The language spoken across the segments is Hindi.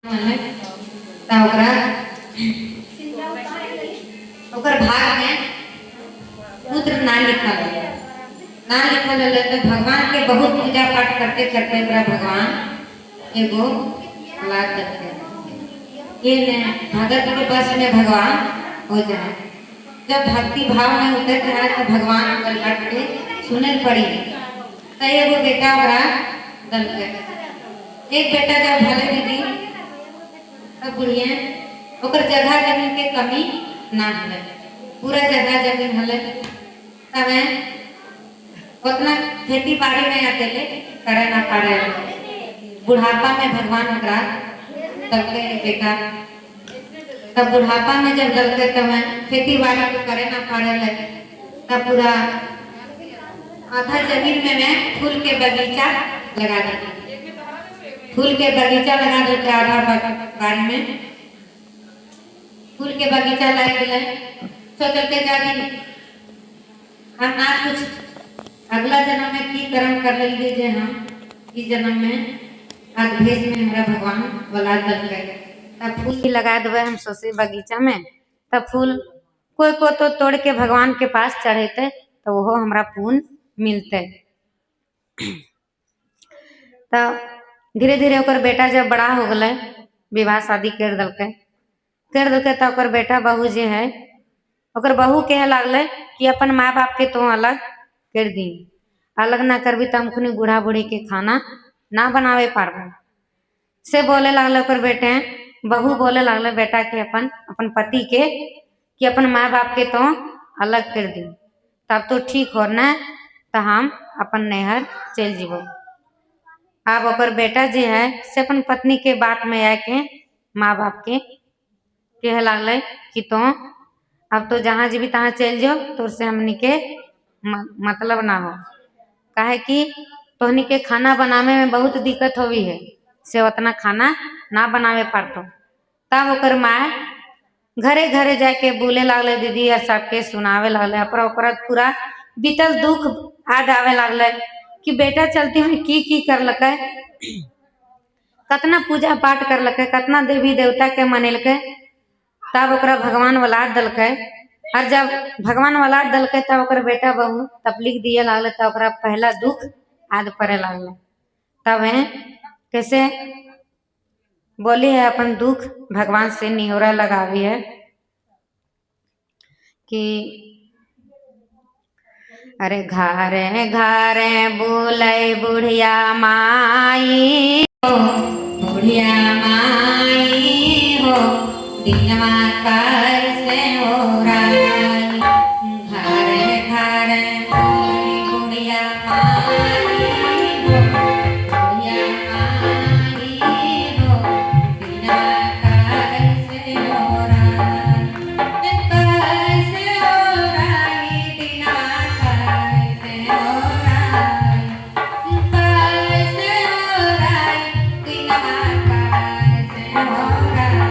ओकर भाग में पुत्र ना लिखल है तो भगवान के बहुत पूजा पाठ करते करते भगवान एगो औलाद करते ये भगत के बस में भगवान हो जाए। जब भक्ति भाव में उतर जाए तो भगवान ओकर हट के सुने पड़ी तो एगो बेटा ओकरा दल एक बेटा जब भले दीदी तब बुढ़िया ओकर जगह जमीन के कमी ना हले, पूरा जगह जमीन हले तब उतना खेती बाड़ी में अकेले करे ना पारे। बुढ़ापा में भगवान ओकरा दलके बेटा, तब बुढ़ापा में जब दलके तब खेती बाड़ी को करे ना पारे तब पूरा आधा जमीन में मैं फूल के बगीचा लगा दी, फूल के बगीचा लगा देते आधा बाड़ी में फूल के बगीचा लगा दिले। सोचल के जाके हम ना कुछ अगला जन्म में की कर्म कर लेंगे जे हम इस जन्म में आज भेज में हमारा भगवान औलाद बन गए तब फूल ही लगा देवे हम सोचे बगीचा में। तब फूल कोई को तो तोड़ के भगवान के पास चढ़ेते तो वो हमारा पुण्य मिलते। तब धीरे धीरे ओकर बेटा जब बड़ा हो गए विवाह शादी कर दलके तब ओकर बेटा बहू जे है ओकर बहू कहे लगल कि अपन माँ बाप के तो अलग कर दी, अलग ना करबी तो हम बूढ़ा बूढ़ी के खाना ना बनावे पारबो से बोले लगल। ओकर बेटे बहू बोले लगल बेटा के अपन पति के कि अपन माँ बाप के तो अलग कर दी तब तो ठीक हो ना तो हम अपन नैहर चल जीवो। अब ओकर बेटा जे है से अपन पत्नी के बात में आके माँ बाप के कहे लगल कि तो अब तो जहाँ जीवी तहाँ चल जाओ तो से हमनी के मतलब ना हो, काहे कि तोहनी के खाना बनावे में बहुत दिक्कत होवी है से उतना खाना ना बनावे पारतो। तब ओकर माँ घरे घरे जाके बोले लगल दीदी और सबके सुनावे लगल ओकरा पूरा बीतल दुख याद आवे लगल कि बेटा चलती हुई की करलक, कतना पूजा पाठ करलक, कतना देवी देवता के मनेलक तब ओकरा भगवान औलाद दलके। और जब भगवान औलाद दलके तब ओकर बेटा बहू तपलीक दिए लगल तब ओकरा पहला दुख याद पड़े लगल। तब कैसे बोली है अपन दुख भगवान से निहोरा लगावी है कि अरे घरे घरे बोले बुढ़िया माई हो, बुढ़िया माई हो दिनवा कैसे हो रहा, घरे घरे बोले बुढ़िया माई हो, बुढ़िया माई हो दिनवा कैसे हो रहा, कैसे हो रही दिनवा कैसे हो रही, कैसे हो रही दिनवा कैसे हो रही।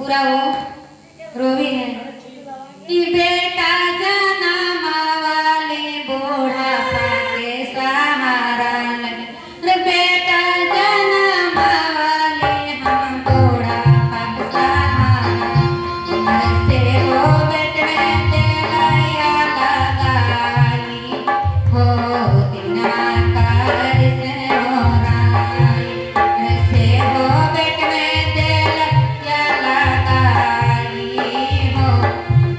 पूरा वो रोवी है कि बेटा जन्म वाले बूढ़ा पाके सहारा लगे रे बेटा जन्म वाले हम बूढ़ा पाके सहारा ऐसे हो बेटे तेलैया लगाई हो दिना कर से हो राई ऐसे हो बेटे तेलैया लगाई हो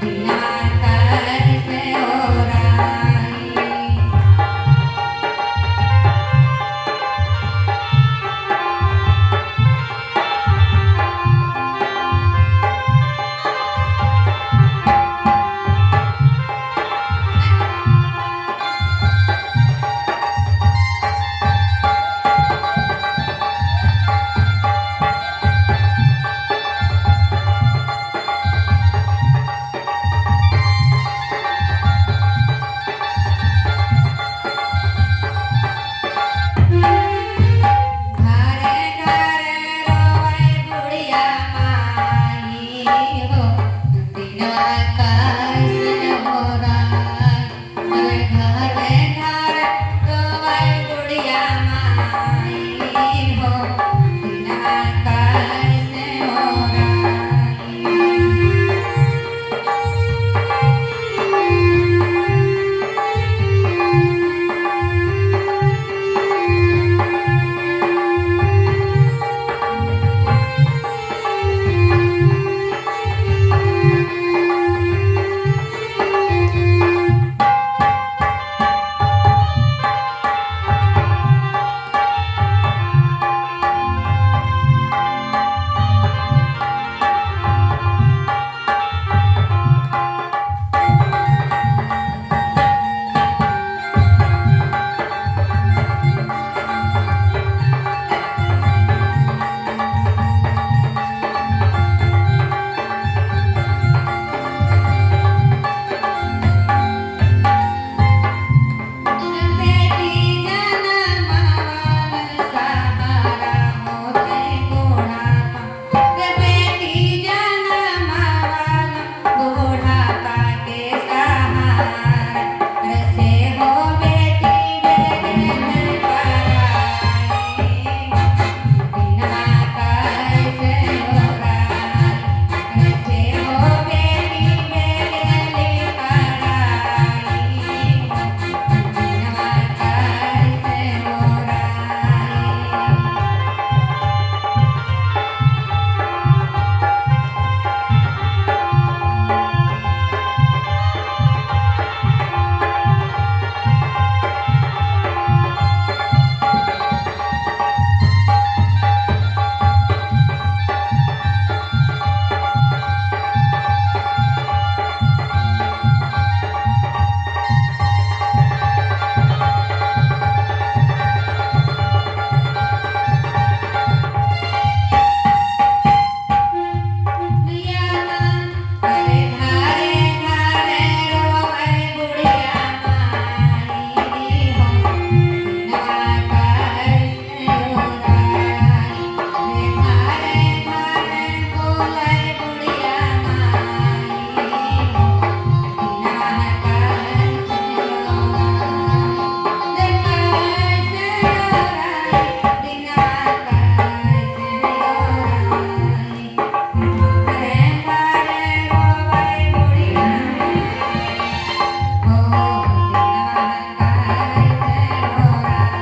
दिना कर से हो राई घरे घरे रोवे बुढ़िया माई हो दिनवा कैसे हो राई घरे घरे रोवे बुढ़िया माई हो दिनवा कैसे हो राई बेटी जन्म वाला सहारा होते बूढ़ापा बेटी जन्म वाला बूढ़ापा के सहारा ऐसे हो बेटी बेटे पराई बिना कैसे हो राई ऐसे हो बेटी बेटे पराई बिना कैसे हो राई घरे घरे घरे रोवे बुढ़िया माई हो दिनवा कैसे हो राई घरे घरे बोले बुढ़िया माई हो दिनवा कैसे हो राई कैसे हो राई दिनवा कैसे हो राई घरे घरे रोवे बुढ़िया हो दिनवा कैसे हो राई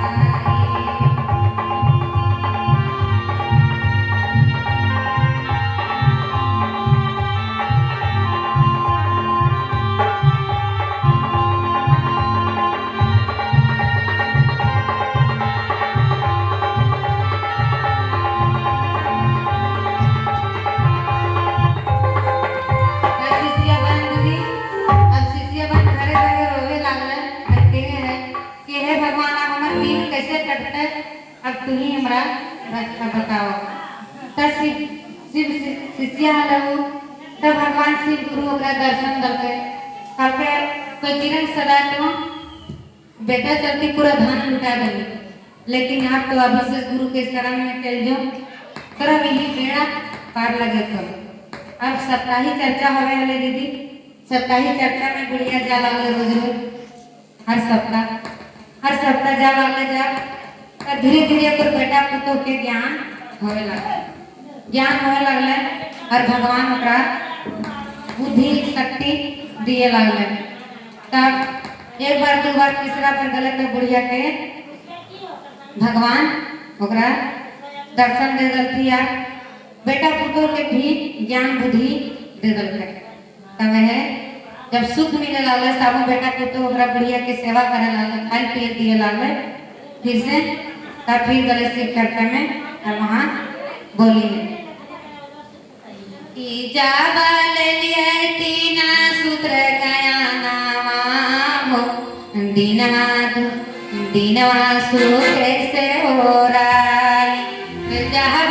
शिष्यगण घरे घरे रोवे लागलन कहते हैं कि हे भगवान आप हमार दिन कैसे कटते अब तू ही हमरा रास्ता बताओ तब शिव शिष्य हलऊ तब भगवान शिव गुरु ओकरा दर्शन दलके कहके कोई किरण सदा तो बेटा चलती पूरा धन लुटा देली लेकिन आप तो अभी से गुरु के शरण में चल जाओ तरह भी बेड़ा पार लगे तो अब सप्ताही चर्चा हवे हले दीदी। सप्ताही चर्चा में बुढ़िया जा लागले रोज रोज, हर सप्ताह जा लागले जब धीरे धीरे ओकर बेटा पुतोह के ज्ञान होवे लगले और भगवान ओकरा बुद्धि शक्ति दिए लगले। तब एक बार दो बार तीसरा पर गले तो बुढ़िया के भगवान ओकरा दर्शन दे दलती यार, बेटा पुतोह के भी ज्ञान बुद्धि दे दलते। तब है जब सुख मिले लागले सब बेटा पुतोह ओकरा बुढ़िया के सेवा करे लागले, खाई पिए दिए लागले। फिर से तब फिर गले शिव चर्चा में और वहाँ बोली है कि जाबल लिए तीना सूत्र गया नामा हो दीनवा सुख से हो राई जहाँ